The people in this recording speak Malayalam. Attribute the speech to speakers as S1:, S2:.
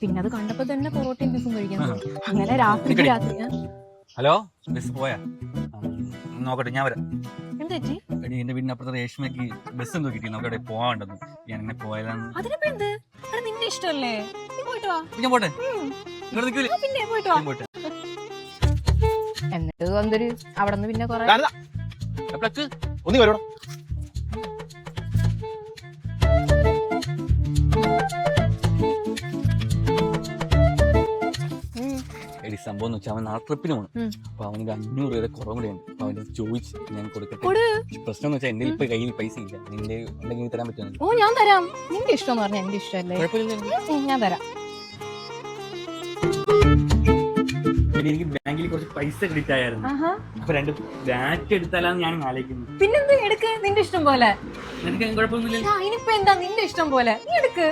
S1: പിന്നെ അത് കണ്ടപ്പോ തന്നെ പൊറോട്ടയും ബീഫും കഴിക്കാൻ തോന്നി. അങ്ങനെ രാത്രി
S2: ഹലോ, ബസ് പോയാ? നോക്കട്ടെ, ഞാൻ വരാം.
S1: എന്താ ചേച്ചി?
S2: എടി, എന്റെ വീടിന്റെ അപ്പുറത്തെ രേഷ്മയ്ക്ക് ബസ് എന്തോ കിട്ടി, നമുക്ക് അവിടെ പോവാണ്ടെന്ന്. ഞാൻ ഇങ്ങനെ പോയതാണ്.
S1: അതിനിപ്പോ എന്ത്? നിന്റെ ഇഷ്ടല്ലേ, നീ പോയിട്ട് വാ.
S2: ഞാൻ പോട്ടെ,
S1: പിന്നെ പോയിട്ട് വാ.
S2: പോട്ടെ.
S1: എന്നിട്ട് എന്തൊരു അവിടെ നിന്ന് പിന്നെ കൊറേ
S3: ഒന്നി വരോ.
S2: എടി, സംഭവം എന്ന് വെച്ചാൽ അവൻ നാളെ ട്രിപ്പിന് പോകണം. അപ്പൊ അവനക്ക് 500 രൂപ കുറവും കൂടെ ഉണ്ട്. അപ്പൊ അവന് ചോദിച്ചു, ഞാൻ കൊടുക്കട്ടെ. പ്രശ്നം എന്ന് വെച്ചാൽ എന്റെ ഇപ്പൊ കയ്യിൽ പൈസ ഇല്ല. നിന്റെ ഉണ്ടെങ്കിൽ തരാൻ പറ്റുമോ?
S1: ഓ, ഞാൻ തരാം. നിന്റെ ഇഷ്ടം എന്ന് പറഞ്ഞാൽ എന്റെ ഇഷ്ടമല്ലേ? ഞാൻ തരാം.
S2: എനിക്ക് ബാങ്കിൽ കുറച്ച് പൈസ ക്രെഡിറ്റ് ആയിരുന്നു. അപ്പൊ 2 ബാറ്റ് എടുത്താലാന്ന് ഞാൻ ആലോചിക്കുന്നു.
S1: പിന്നെന്ത്, എടുക്ക്, നിന്റെ ഇഷ്ടം പോലെ.
S2: എനിക്ക് കുഴപ്പമൊന്നുമില്ല.
S1: ഇനിയിപ്പോ എന്താ, നിന്റെ ഇഷ്ടം പോലെ നീ എടുക്ക്.